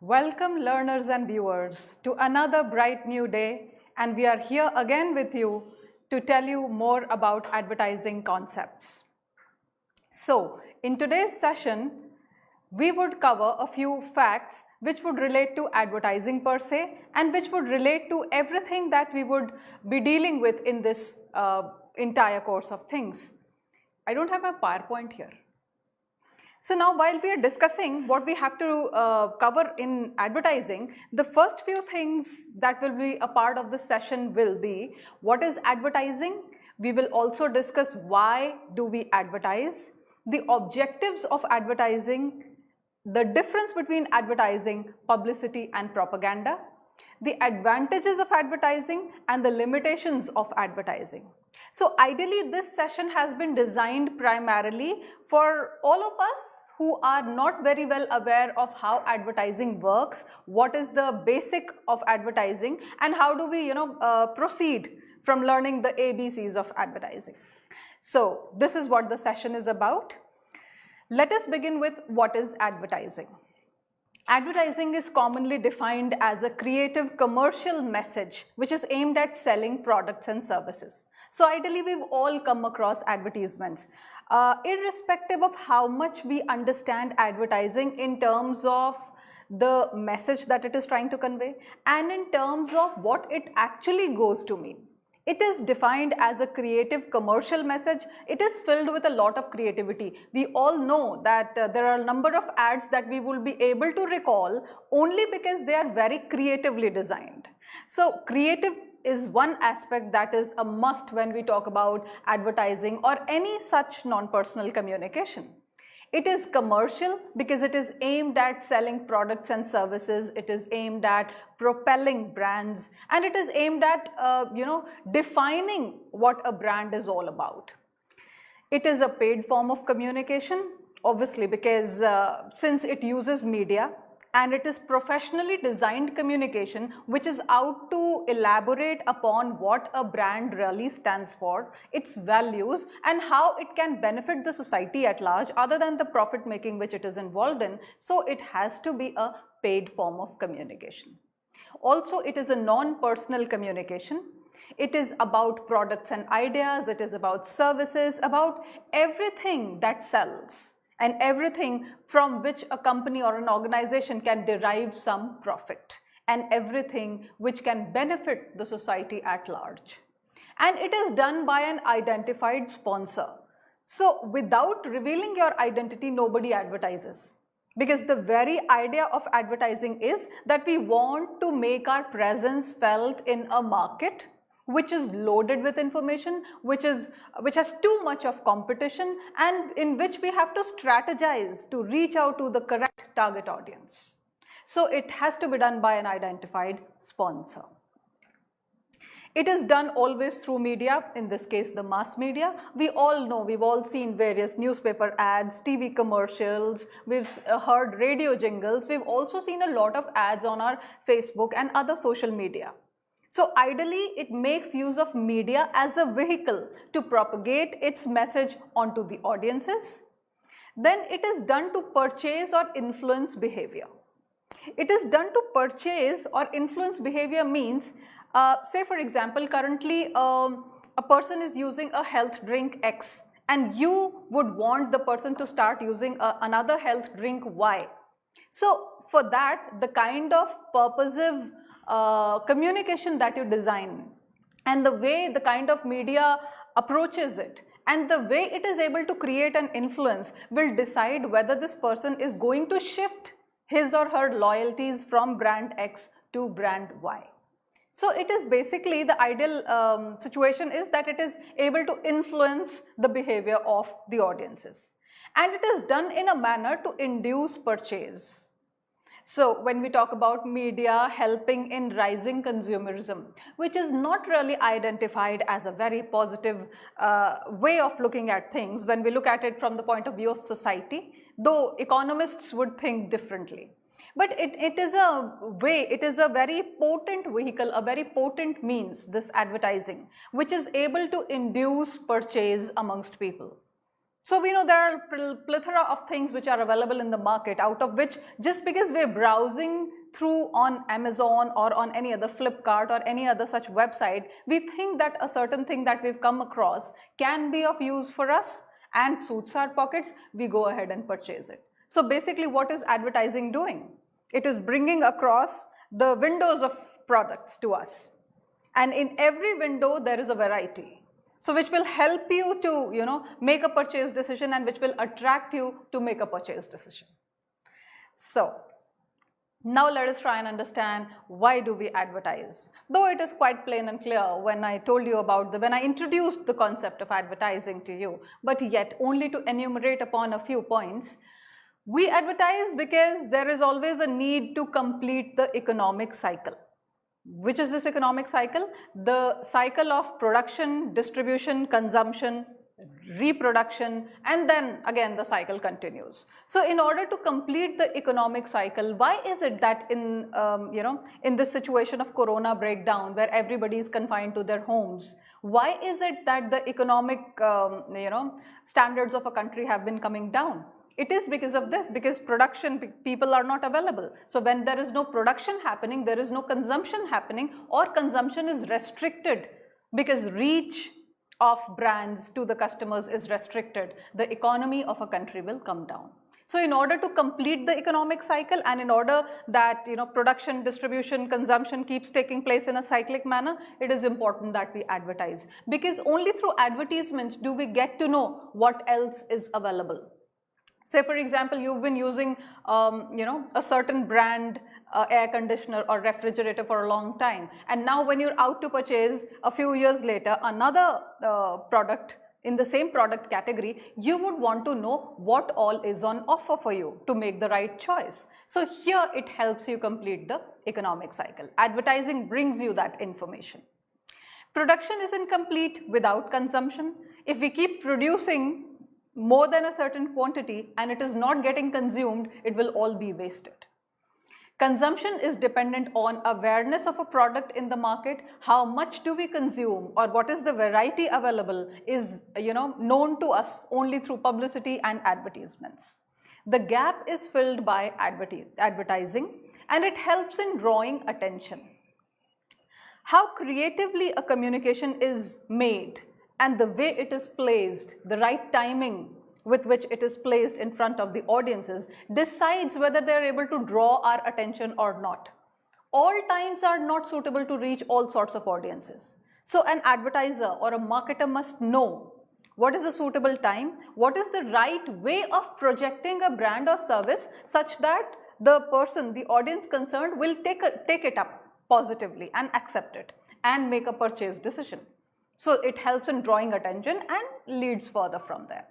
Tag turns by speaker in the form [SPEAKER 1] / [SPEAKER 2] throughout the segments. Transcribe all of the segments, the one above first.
[SPEAKER 1] Welcome learners and viewers to another bright new day, and we are here again with you to tell you more about advertising concepts. So, in today's session, we would cover a few facts which would relate to advertising per se and which would relate to everything that we would be dealing with in this entire course of things. I don't have my PowerPoint here. So now while we are discussing what we have to cover in advertising, the first few things that will be a part of the session will be what is advertising. We will also discuss why do we advertise, the objectives of advertising, the difference between advertising, publicity and propaganda, the advantages of advertising and the limitations of advertising. So ideally this session has been designed primarily for all of us who are not very well aware of how advertising works, what is the basic of advertising and how do we proceed from learning the ABCs of advertising. So this is what the session is about. Let us begin with what is advertising. Advertising is commonly defined as a creative commercial message which is aimed at selling products and services. So ideally we've all come across advertisements. Irrespective of how much we understand advertising in terms of the message that it is trying to convey and in terms of what it actually goes to mean. It is defined as a creative commercial message. It is filled with a lot of creativity. We all know that there are a number of ads that we will be able to recall only because they are very creatively designed. So creative is one aspect that is a must when we talk about advertising or any such non-personal communication. It is commercial because it is aimed at selling products and services, it is aimed at propelling brands, and it is aimed at defining what a brand is all about. It is a paid form of communication, obviously, because since it uses media, and it is professionally designed communication which is out to elaborate upon what a brand really stands for, its values and how it can benefit the society at large other than the profit making which it is involved in. So it has to be a paid form of communication. Also, it is a non-personal communication. It is about products and ideas, it is about services, about everything that sells and everything from which a company or an organization can derive some profit and everything which can benefit the society at large. And it is done by an identified sponsor. So without revealing your identity, nobody advertises. Because the very idea of advertising is that we want to make our presence felt in a market which is loaded with information, which has too much of competition and in which we have to strategize to reach out to the correct target audience. So it has to be done by an identified sponsor. It is done always through media, in this case the mass media. We all know, we've all seen various newspaper ads, TV commercials, we've heard radio jingles, we've also seen a lot of ads on our Facebook and other social media. So ideally, it makes use of media as a vehicle to propagate its message onto the audiences. Then it is done to purchase or influence behavior. It is done to purchase or influence behavior means, say for example, currently a person is using a health drink X and you would want the person to start using another health drink Y. So for that, the kind of purposive communication that you design and the kind of media approaches it and the way it is able to create an influence will decide whether this person is going to shift his or her loyalties from brand X to brand Y. So it is basically the ideal situation is that it is able to influence the behavior of the audiences and it is done in a manner to induce purchase. So when we talk about media helping in rising consumerism, which is not really identified as a very positive way of looking at things when we look at it from the point of view of society, though economists would think differently. But it is a way, it is a very potent vehicle, a very potent means, this advertising, which is able to induce purchase amongst people. So we know there are a plethora of things which are available in the market, out of which, just because we're browsing through on Amazon or on any other Flipkart or any other such website, we think that a certain thing that we've come across can be of use for us and suits our pockets, we go ahead and purchase it. So basically, what is advertising doing? It is bringing across the windows of products to us. And in every window, there is a variety. So which will help you to, make a purchase decision and which will attract you to make a purchase decision. So now let us try and understand, why do we advertise? Though it is quite plain and clear when I told you about when I introduced the concept of advertising to you, but yet only to enumerate upon a few points. We advertise because there is always a need to complete the economic cycle. Which is this economic cycle? The cycle of production, distribution, consumption, reproduction, and then again the cycle continues. So in order to complete the economic cycle, why is it that in this situation of corona breakdown where everybody is confined to their homes, why is it that the economic standards of a country have been coming down? It is because of this, because people are not available. So when there is no production happening, there is no consumption happening, or consumption is restricted because reach of brands to the customers is restricted. The economy of a country will come down. So in order to complete the economic cycle and in order that production, distribution, consumption keeps taking place in a cyclic manner, it is important that we advertise, because only through advertisements do we get to know what else is available. Say for example, you've been using a certain brand air conditioner or refrigerator for a long time, and now when you're out to purchase a few years later another product in the same product category, you would want to know what all is on offer for you to make the right choice. So here it helps you complete the economic cycle. Advertising brings you that information. Production isn't complete without consumption. If we keep producing more than a certain quantity and it is not getting consumed, it will all be wasted. Consumption is dependent on awareness of a product in the market. How much do we consume, or what is the variety available is known to us only through publicity and advertisements. The gap is filled by advertising, and it helps in drawing attention. How creatively a communication is made and the way it is placed, the right timing with which it is placed in front of the audiences decides whether they are able to draw our attention or not. All times are not suitable to reach all sorts of audiences. So an advertiser or a marketer must know what is a suitable time, what is the right way of projecting a brand or service such that the person, the audience concerned, will take it up positively and accept it and make a purchase decision. So it helps in drawing attention and leads further from there.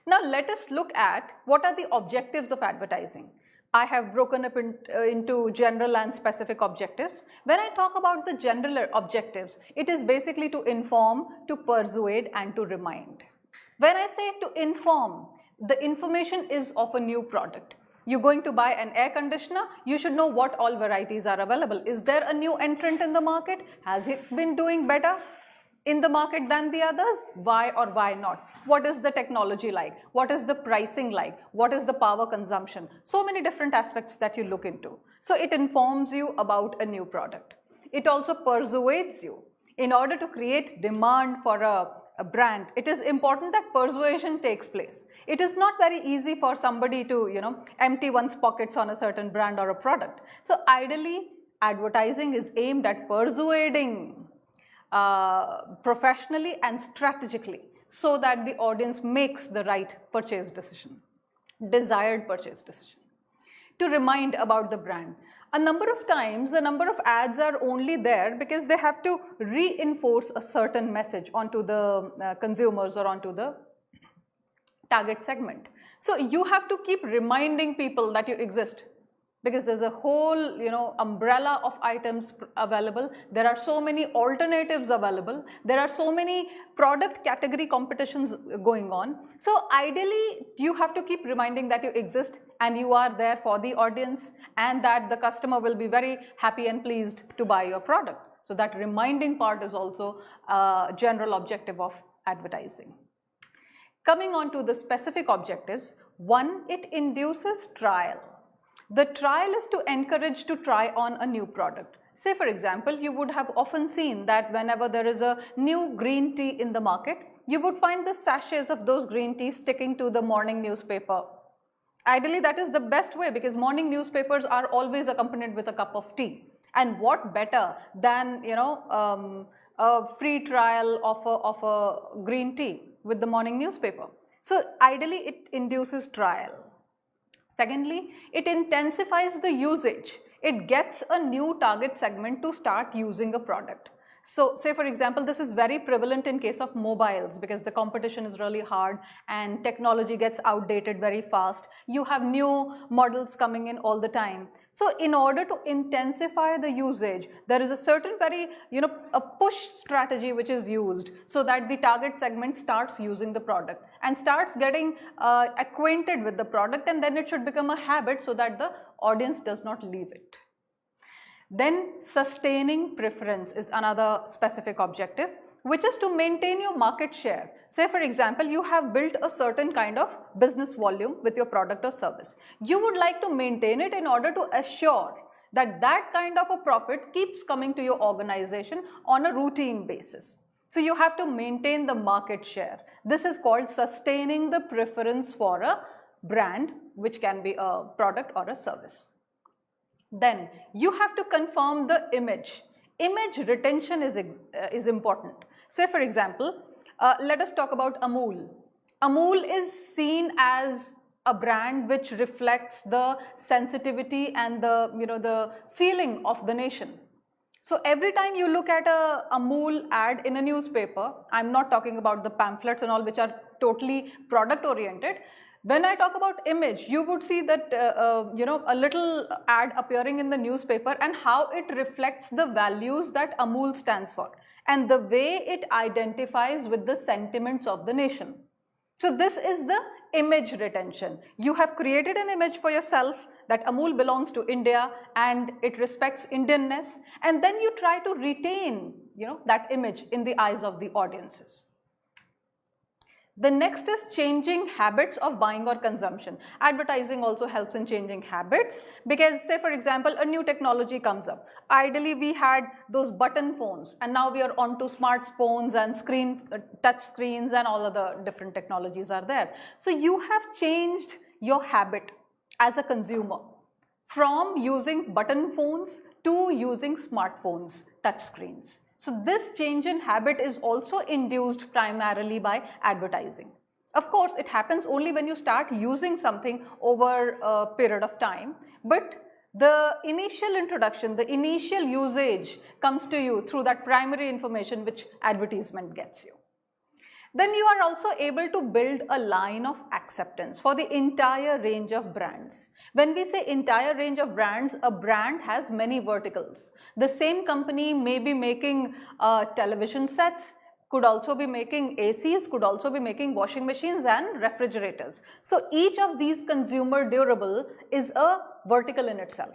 [SPEAKER 1] Now let us look at what are the objectives of advertising. I have broken up into general and specific objectives. When I talk about the general objectives, it is basically to inform, to persuade, and to remind. When I say to inform, the information is of a new product. You're going to buy an air conditioner, you should know what all varieties are available. Is there a new entrant in the market? Has it been doing better in the market than the others? Why or why not? What is the technology like? What is the pricing like? What is the power consumption? So many different aspects that you look into. So it informs you about a new product. It also persuades you. In order to create demand for a brand, it is important that persuasion takes place. It is not very easy for somebody to, empty one's pockets on a certain brand or a product. So ideally, advertising is aimed at persuading professionally and strategically so that the audience makes the right purchase decision, desired purchase decision. To remind about the brand. A number of times, a number of ads are only there because they have to reinforce a certain message onto the consumers or onto the target segment. So you have to keep reminding people that you exist, because there's a whole umbrella of items available. There are so many alternatives available. There are so many product category competitions going on. So ideally, you have to keep reminding that you exist and you are there for the audience, and that the customer will be very happy and pleased to buy your product. So that reminding part is also a general objective of advertising. Coming on to the specific objectives, 1, it induces trial. The trial is to encourage to try on a new product. Say for example, you would have often seen that whenever there is a new green tea in the market, you would find the sachets of those green teas sticking to the morning newspaper. Ideally, that is the best way because morning newspapers are always accompanied with a cup of tea. And what better than, a free trial of a green tea with the morning newspaper. So ideally, it induces trial. Secondly, it intensifies the usage. It gets a new target segment to start using a product. So say for example, this is very prevalent in case of mobiles because the competition is really hard and technology gets outdated very fast. You have new models coming in all the time. So in order to intensify the usage, there is a certain a push strategy which is used so that the target segment starts using the product and starts getting acquainted with the product, and then it should become a habit so that the audience does not leave it. Then sustaining preference is another specific objective, which is to maintain your market share. Say for example, you have built a certain kind of business volume with your product or service. You would like to maintain it in order to assure that that kind of a profit keeps coming to your organization on a routine basis. So you have to maintain the market share. This is called sustaining the preference for a brand, which can be a product or a service. Then you have to confirm the image. Image retention is important. Say for example, let us talk about Amul. Amul is seen as a brand which reflects the sensitivity and the feeling of the nation. So every time you look at a Amul ad in a newspaper, I'm not talking about the pamphlets and all which are totally product oriented. When I talk about image, you would see that a little ad appearing in the newspaper and how it reflects the values that Amul stands for and the way it identifies with the sentiments of the nation. So this is the image retention. You have created an image for yourself that Amul belongs to India and it respects Indianness, and then you try to retain that image in the eyes of the audiences. The next is changing habits of buying or consumption. Advertising also helps in changing habits because say for example, a new technology comes up. Ideally, we had those button phones and now we are on to smartphones and touch screens and all other different technologies are there. So you have changed your habit as a consumer from using button phones to using smartphones, touch screens. So this change in habit is also induced primarily by advertising. Of course, it happens only when you start using something over a period of time, but the initial introduction, the initial usage comes to you through that primary information which advertisement gets you. Then you are also able to build a line of acceptance for the entire range of brands. When we say entire range of brands, a brand has many verticals. The same company may be making television sets, could also be making ACs, could also be making washing machines and refrigerators. So each of these consumer durable is a vertical in itself.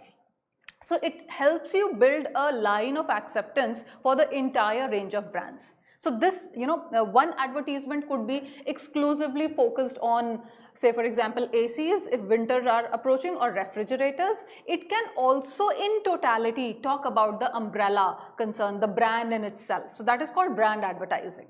[SPEAKER 1] So it helps you build a line of acceptance for the entire range of brands. So this, one advertisement could be exclusively focused on, say for example, ACs if winters are approaching, or refrigerators. It can also in totality talk about the umbrella concern, the brand in itself. So that is called brand advertising.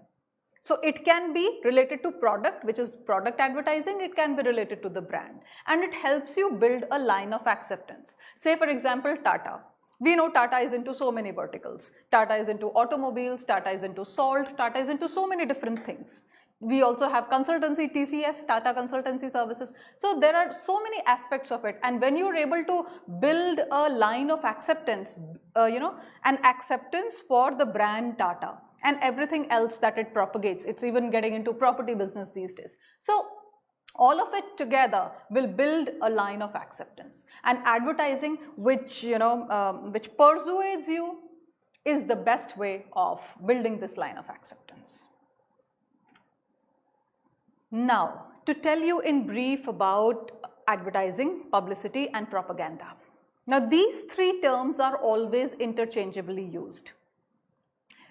[SPEAKER 1] So it can be related to product, which is product advertising. It can be related to the brand, and it helps you build a line of acceptance. Say for example, Tata. We know Tata is into so many verticals. Tata is into automobiles, Tata is into salt, Tata is into so many different things. We also have consultancy, TCS, Tata Consultancy Services. So there are so many aspects of it, and when you're able to build a line of acceptance, an acceptance for the brand Tata and everything else that it propagates, it's even getting into property business these days. So all of it together will build a line of acceptance, and advertising which persuades you is the best way of building this line of acceptance. Now, to tell you in brief about advertising, publicity and propaganda. Now, these three terms are always interchangeably used.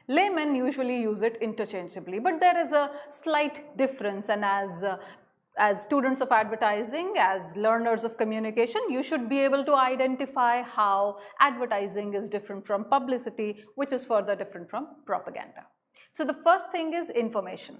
[SPEAKER 1] Laymen usually use it interchangeably, but there is a slight difference, and as students of advertising, as learners of communication, you should be able to identify how advertising is different from publicity, which is further different from propaganda. So the first thing is information.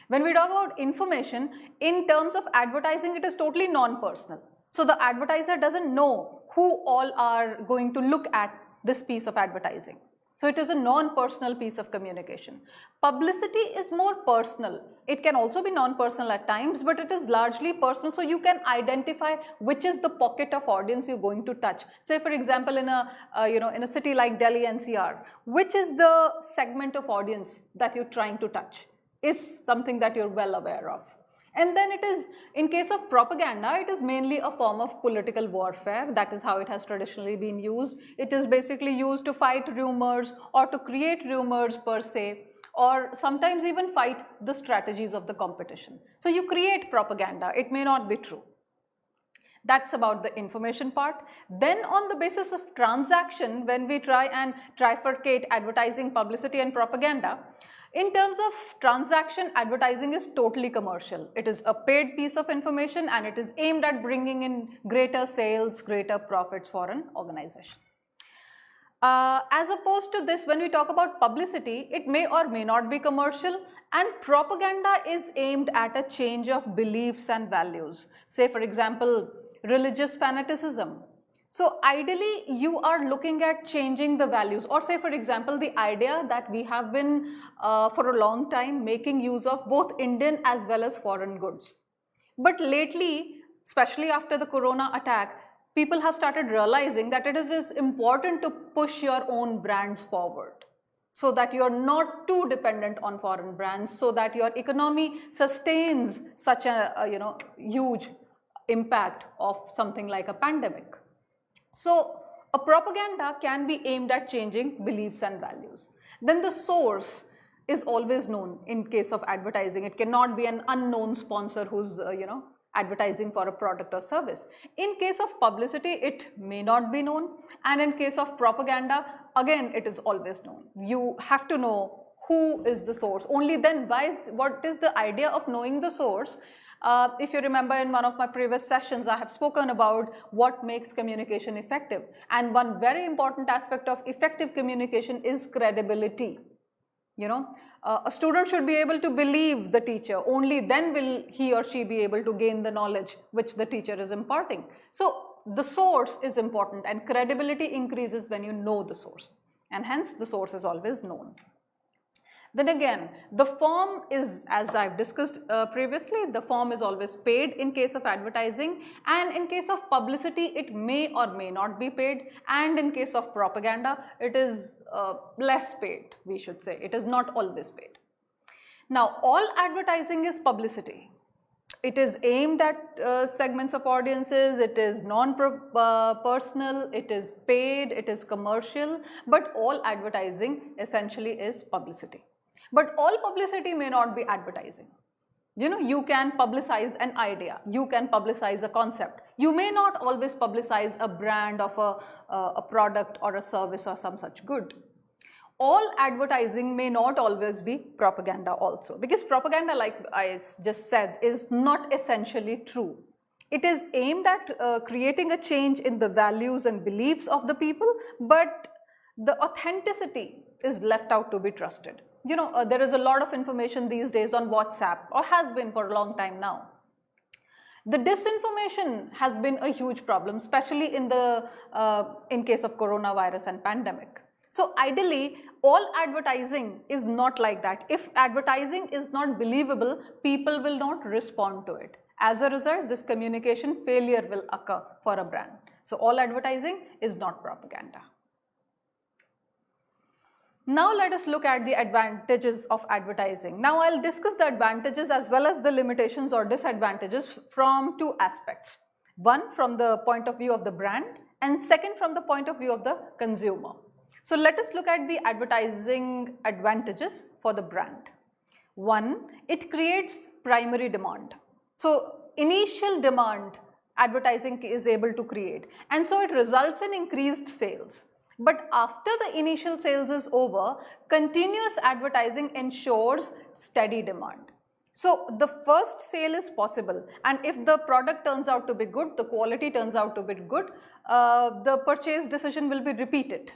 [SPEAKER 1] When we talk about information, in terms of advertising, it is totally non-personal. So the advertiser doesn't know who all are going to look at this piece of advertising. So it is a non-personal piece of communication. Publicity is more personal. It can also be non-personal at times, but it is largely personal, so you can identify which is the pocket of audience you're going to touch. Say for example, in a city like Delhi NCR, which is the segment of audience that you're trying to touch is something that you're well aware of. And then it is, in case of propaganda, it is mainly a form of political warfare. That is how it has traditionally been used. It is basically used to fight rumors or to create rumors per se, or sometimes even fight the strategies of the competition. So you create propaganda, it may not be true. That's about the information part. Then on the basis of transaction, when we try and trifurcate advertising, publicity and propaganda, in terms of transaction, advertising is totally commercial. It is a paid piece of information and it is aimed at bringing in greater sales, greater profits for an organization. As opposed to this, when we talk about publicity, it may or may not be commercial, and propaganda is aimed at a change of beliefs and values. Say for example, religious fanaticism. So ideally, you are looking at changing the values, or say for example, the idea that we have been for a long time making use of both Indian as well as foreign goods. But lately, especially after the corona attack, people have started realizing that it is important to push your own brands forward so that you are not too dependent on foreign brands, so that your economy sustains such a huge impact of something like a pandemic. So a propaganda can be aimed at changing beliefs and values. Then the source is always known in case of advertising. It cannot be an unknown sponsor who's advertising for a product or service. In case of publicity, it may not be known, and in case of propaganda, again it is always known. You have to know who is the source. Only then, what is the idea of knowing the source? If you remember, in one of my previous sessions, I have spoken about what makes communication effective. And one very important aspect of effective communication is credibility. A student should be able to believe the teacher. Only then will he or she be able to gain the knowledge which the teacher is imparting. So the source is important, and credibility increases when you know the source. And hence, the source is always known. Then again, the form is, as I've discussed previously, the form is always paid in case of advertising, and in case of publicity, it may or may not be paid, and in case of propaganda, it is less paid, we should say. It is not always paid. Now, all advertising is publicity. It is aimed at segments of audiences, it is non-personal, it is paid, it is commercial, but all advertising essentially is publicity. But all publicity may not be advertising. You can publicize an idea, you can publicize a concept. You may not always publicize a brand of a product or a service or some such good. All advertising may not always be propaganda also, because propaganda, like I just said, is not essentially true. It is aimed at creating a change in the values and beliefs of the people, but the authenticity is left out to be trusted. There is a lot of information these days on WhatsApp, or has been for a long time now. The disinformation has been a huge problem, especially in case of coronavirus and pandemic. So ideally, all advertising is not like that. If advertising is not believable, people will not respond to it. As a result, this communication failure will occur for a brand. So all advertising is not propaganda. Now let us look at the advantages of advertising. Now I'll discuss the advantages as well as the limitations or disadvantages from two aspects. One, from the point of view of the brand, and second, from the point of view of the consumer. So let us look at the advertising advantages for the brand. One, it creates primary demand. So initial demand advertising is able to create, and so it results in increased sales. But after the initial sales is over, continuous advertising ensures steady demand. So the first sale is possible, and if the product turns out to be good, the quality turns out to be good, the purchase decision will be repeated.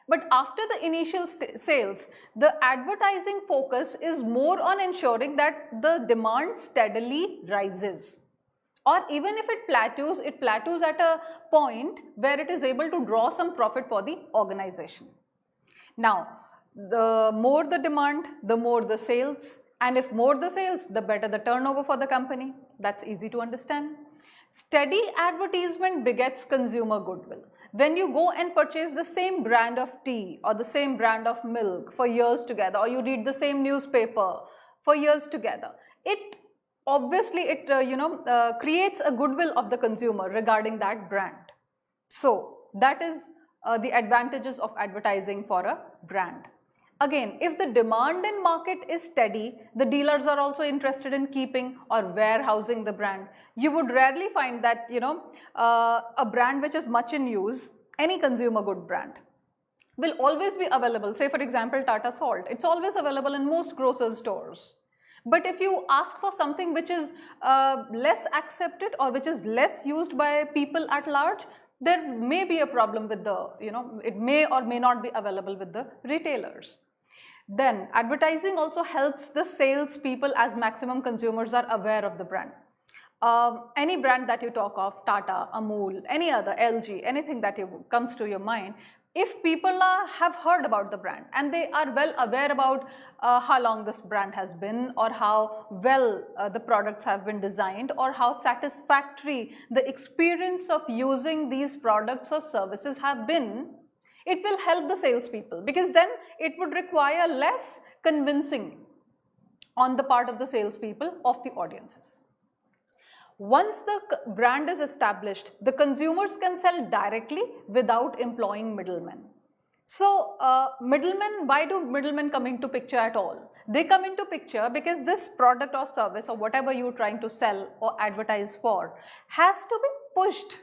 [SPEAKER 1] But after the initial sales, the advertising focus is more on ensuring that the demand steadily rises. Or even if it plateaus at a point where it is able to draw some profit for the organization. Now, the more the demand, the more the sales, and if more the sales, the better the turnover for the company. That's easy to understand. Steady advertisement begets consumer goodwill. When you go and purchase the same brand of tea or the same brand of milk for years together, or you read the same newspaper for years together, it obviously creates a goodwill of the consumer regarding that brand. So that is the advantages of advertising for a brand. Again, if the demand in market is steady, the dealers are also interested in keeping or warehousing the brand. You would rarely find that, a brand which is much in use, any consumer good brand, will always be available. Say for example, Tata Salt, it's always available in most grocers stores. But if you ask for something which is less accepted or which is less used by people at large, there may be a problem with the, it may or may not be available with the retailers. Then advertising also helps the sales people, as maximum consumers are aware of the brand. Any brand that you talk of, Tata, Amul, any other, LG, anything that comes to your mind, if people have heard about the brand and they are well aware about how long this brand has been, or how well the products have been designed, or how satisfactory the experience of using these products or services have been, it will help the salespeople, because then it would require less convincing on the part of the salespeople of the audiences. Once the brand is established, the consumers can sell directly without employing middlemen. So middlemen, why do middlemen come into picture at all? They come into picture because this product or service or whatever you're trying to sell or advertise for has to be pushed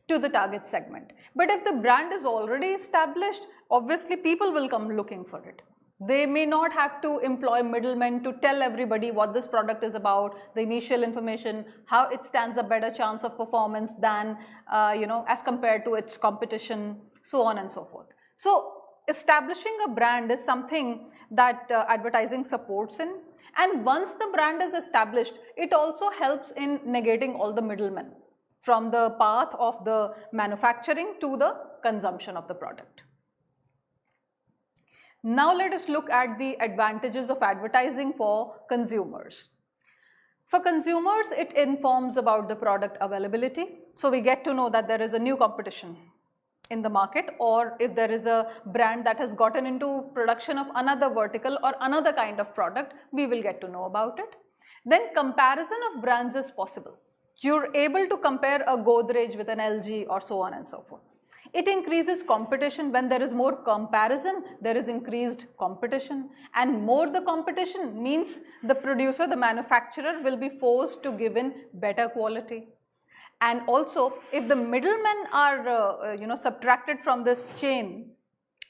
[SPEAKER 1] to the target segment. But if the brand is already established, obviously people will come looking for it. They may not have to employ middlemen to tell everybody what this product is about, the initial information, how it stands a better chance of performance than, as compared to its competition, so on and so forth. So establishing a brand is something that advertising supports in. And once the brand is established, it also helps in negating all the middlemen from the path of the manufacturing to the consumption of the product. Now let us look at the advantages of advertising for consumers. For consumers, it informs about the product availability. So we get to know that there is a new competition in the market, or if there is a brand that has gotten into production of another vertical or another kind of product, we will get to know about it. Then comparison of brands is possible. You're able to compare a Godrej with an LG or so on and so forth. It increases competition. When there is more comparison, there is increased competition, and more the competition means the producer, the manufacturer will be forced to give in better quality. And also, if the middlemen are subtracted from this chain,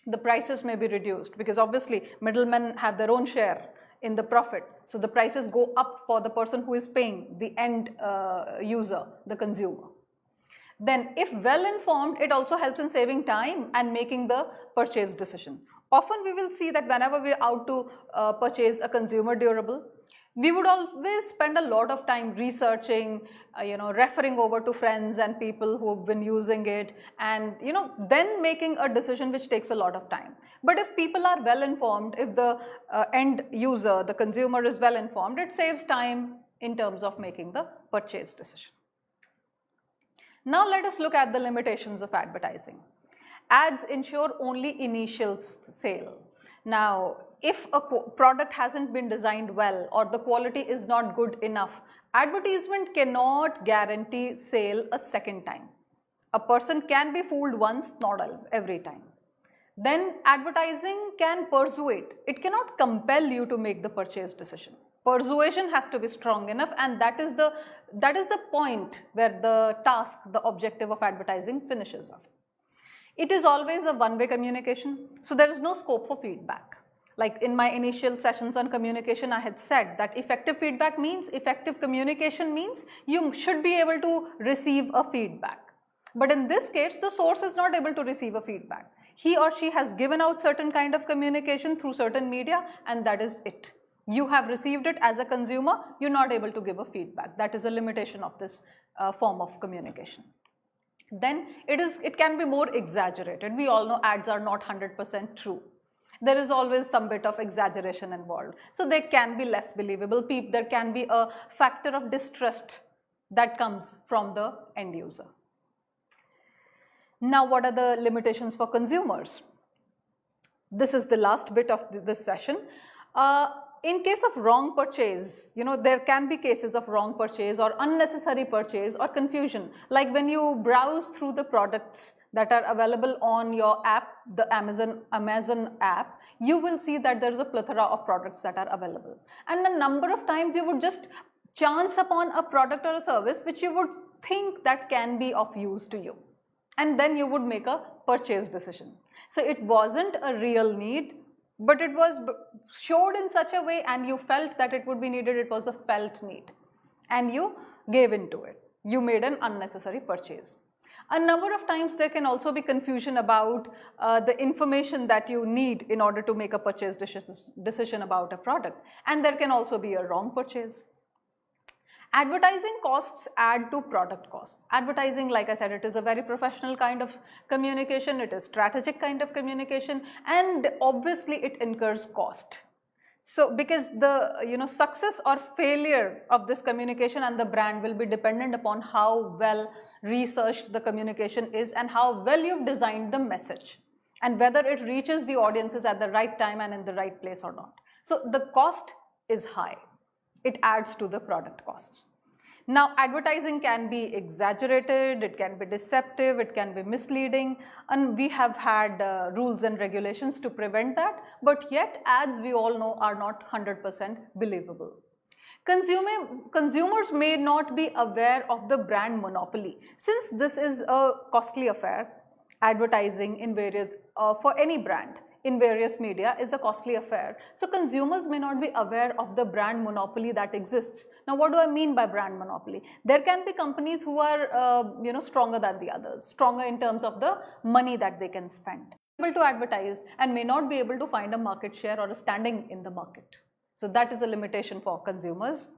[SPEAKER 1] the prices may be reduced, because obviously middlemen have their own share in the profit. So the prices go up for the person who is paying, the end user, the consumer. Then if well informed, it also helps in saving time and making the purchase decision. Often we will see that whenever we are out to purchase a consumer durable, we would always spend a lot of time researching, referring over to friends and people who have been using it, and then making a decision, which takes a lot of time. But if people are well informed, if the end user, the consumer, is well informed, it saves time in terms of making the purchase decision. Now let us look at the limitations of advertising. Ads ensure only initial sale. Now, if a product hasn't been designed well or the quality is not good enough, advertisement cannot guarantee sale a second time. A person can be fooled once, not every time. Then advertising can persuade. It cannot compel you to make the purchase decision. Persuasion has to be strong enough, and that is the point where the task, the objective of advertising finishes off. It is always a one-way communication, so there is no scope for feedback. Like in my initial sessions on communication, I had said that effective feedback means, effective communication means you should be able to receive a feedback. But in this case, the source is not able to receive a feedback. He or she has given out certain kind of communication through certain media, and that is it. You have received it as a consumer, you're not able to give a feedback. That is a limitation of this form of communication. Then it can be more exaggerated. We all know ads are not 100% true. There is always some bit of exaggeration involved. So they can be less believable. There can be a factor of distrust that comes from the end user. Now, what are the limitations for consumers? This is the last bit of this session. In case of wrong purchase, there can be cases of wrong purchase or unnecessary purchase or confusion. Like when you browse through the products that are available on your app, the Amazon app, you will see that there is a plethora of products that are available. And a number of times you would just chance upon a product or a service which you would think that can be of use to you. And then you would make a purchase decision. So it wasn't a real need, but it was showed in such a way and you felt that it would be needed. It was a felt need and you gave into it. You made an unnecessary purchase. A number of times there can also be confusion about the information that you need in order to make a purchase decision about a product, and there can also be a wrong purchase. Advertising costs add to product costs. Advertising, like I said, it is a very professional kind of communication, it is strategic kind of communication, and obviously it incurs cost. So because the success or failure of this communication and the brand will be dependent upon how well researched the communication is and how well you've designed the message and whether it reaches the audiences at the right time and in the right place or not. So the cost is high. It adds to the product costs. Now, advertising can be exaggerated, it can be deceptive, it can be misleading, and we have had rules and regulations to prevent that, but yet ads, we all know, are not 100% believable. Consumers may not be aware of the brand monopoly. Since this is a costly affair, advertising in various, for any brand, in various media is a costly affair. So consumers may not be aware of the brand monopoly that exists. Now, what do I mean by brand monopoly? There can be companies who are stronger than the others, stronger in terms of the money that they can spend, able to advertise and may not be able to find a market share or a standing in the market. So that is a limitation for consumers.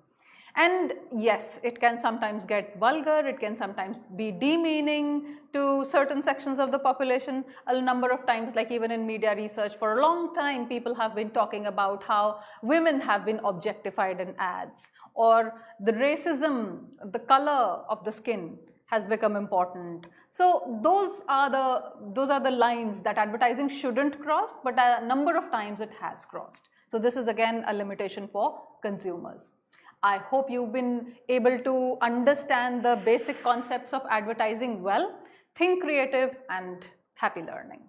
[SPEAKER 1] And yes, it can sometimes get vulgar, it can sometimes be demeaning to certain sections of the population. A number of times, like even in media research, for a long time, people have been talking about how women have been objectified in ads, or the racism, the color of the skin has become important. So those are the lines that advertising shouldn't cross, but a number of times it has crossed. So this is again a limitation for consumers. I hope you've been able to understand the basic concepts of advertising well. Think creative and happy learning.